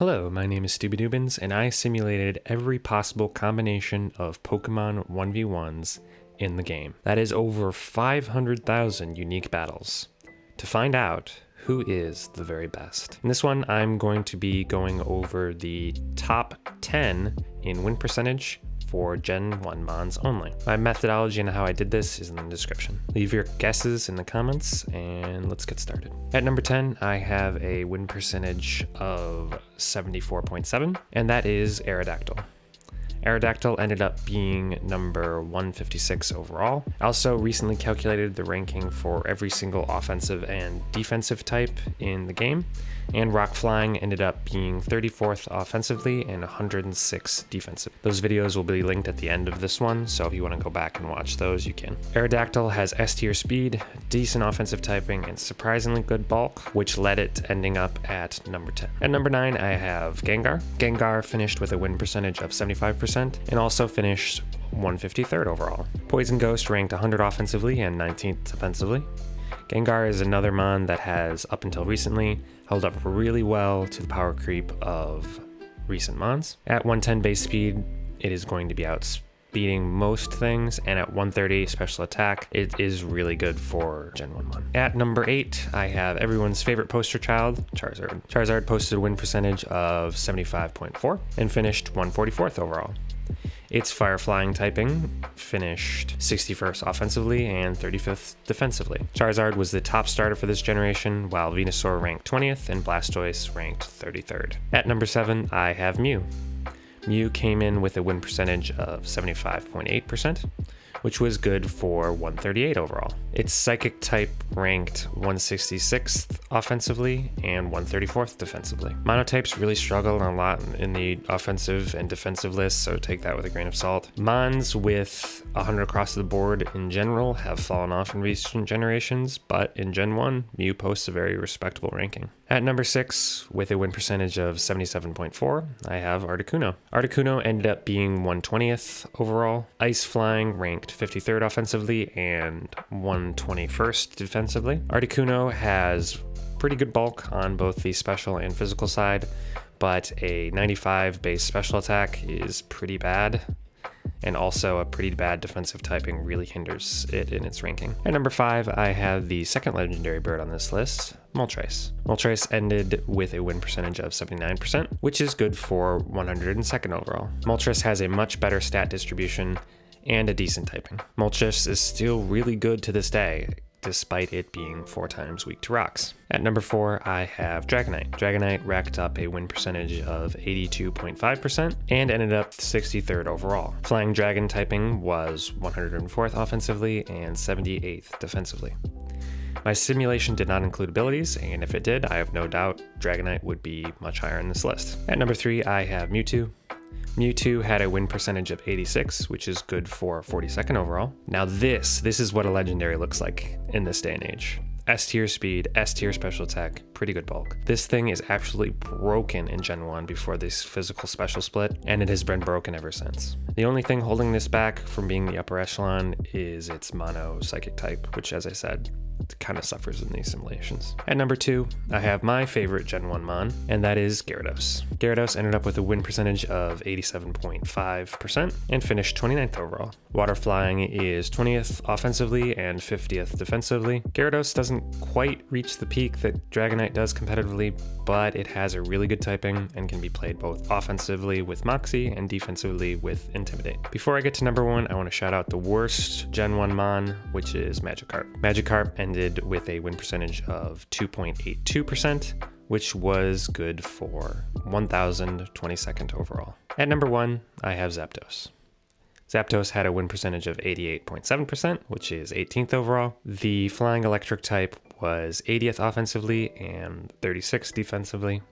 Hello, my name is Stubidubins, and I simulated every possible combination of Pokemon 1v1s in the game. That is over 500,000 unique battles. To find out who is the very best. In this one, I'm going to be going over the top 10 in win percentage for Gen 1 Mons only. My methodology and how I did this is in the description. Leave your guesses in the comments and let's get started. At number 10, I have a win percentage of 74.7, and that is Aerodactyl. Aerodactyl ended up being number 156 overall. I also recently calculated the ranking for every single offensive and defensive type in the game, and Rock Flying ended up being 34th offensively and 106 defensive. Those videos will be linked at the end of this one, so if you want to go back and watch those, you can. Aerodactyl has S tier speed, decent offensive typing, and surprisingly good bulk, which led it to ending up at number 10. At number 9, I have Gengar. Gengar finished with a win percentage of 75%, and also finished 153rd overall. Poison Ghost ranked 100 offensively and 19th defensively. Gengar is another mon that has, up until recently, held up really well to the power creep of recent mons. At 110 base speed, it is going to be outspeeding most things, and at 130 special attack, it is really good for Gen 1 mon. At number 8, I have everyone's favorite poster child, Charizard. Charizard posted a win percentage of 75.4 and finished 144th overall. Its fire flying typing finished 61st offensively and 35th defensively. Charizard was the top starter for this generation, while Venusaur ranked 20th and Blastoise ranked 33rd. At number 7, I have Mew. Mew came in with a win percentage of 75.8%, which was good for 138 overall. Its psychic type ranked 166th offensively and 134th defensively. Monotypes really struggle a lot in the offensive and defensive lists, so take that with a grain of salt. Mons with 100 across the board in general have fallen off in recent generations, but in Gen 1, Mew posts a very respectable ranking. At number 6, with a win percentage of 77.4, I have Articuno. Articuno ended up being 120th overall. Ice Flying ranked 53rd offensively and 121st defensively. Articuno has pretty good bulk on both the special and physical side, but a 95 base special attack is pretty bad, and also a pretty bad defensive typing really hinders it in its ranking. At number 5, I have the second legendary bird on this list, Moltres. Moltres ended with a win percentage of 79%, which is good for 102nd overall. Moltres has a much better stat distribution and a decent typing. Moltres is still really good to this day, despite it being 4 times weak to rocks. At number 4, I have Dragonite. Dragonite racked up a win percentage of 82.5% and ended up 63rd overall. Flying Dragon typing was 104th offensively and 78th defensively. My simulation did not include abilities, and if it did, I have no doubt Dragonite would be much higher in this list. At number 3, I have Mewtwo. Mewtwo had a win percentage of 86, which is good for 42nd overall. Now this is what a legendary looks like in this day and age. S tier speed, S tier special attack, pretty good bulk. This thing is actually broken in Gen 1 before this physical special split, and it has been broken ever since. The only thing holding this back from being the upper echelon is its mono psychic type, which, as I said, kind of suffers in these simulations. At number 2, I have my favorite Gen 1 mon, and that is Gyarados. Gyarados ended up with a win percentage of 87.5% and finished 29th overall. Water Flying is 20th offensively and 50th defensively. Gyarados doesn't quite reach the peak that Dragonite does competitively, but it has a really good typing and can be played both offensively with Moxie and defensively with Intimidate. Before I get to number 1, I want to shout out the worst Gen 1 mon, which is Magikarp. Magikarp ended with a win percentage of 2.82%, which was good for 1022nd overall. At number 1, I have Zapdos. Zapdos had a win percentage of 88.7%, which is 18th overall. The flying electric type was 80th offensively and 36th defensively.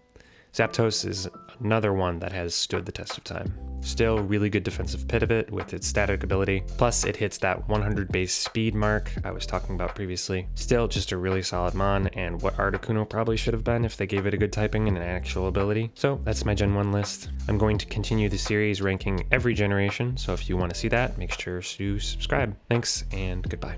Zapdos is another one that has stood the test of time. Still really good defensive pivot with its static ability, plus it hits that 100 base speed mark I was talking about previously. Still just a really solid mon, and what Articuno probably should have been if they gave it a good typing and an actual ability. So that's my Gen 1 list. I'm going to continue the series ranking every generation, so if you want to see that, make sure to subscribe. Thanks, and goodbye.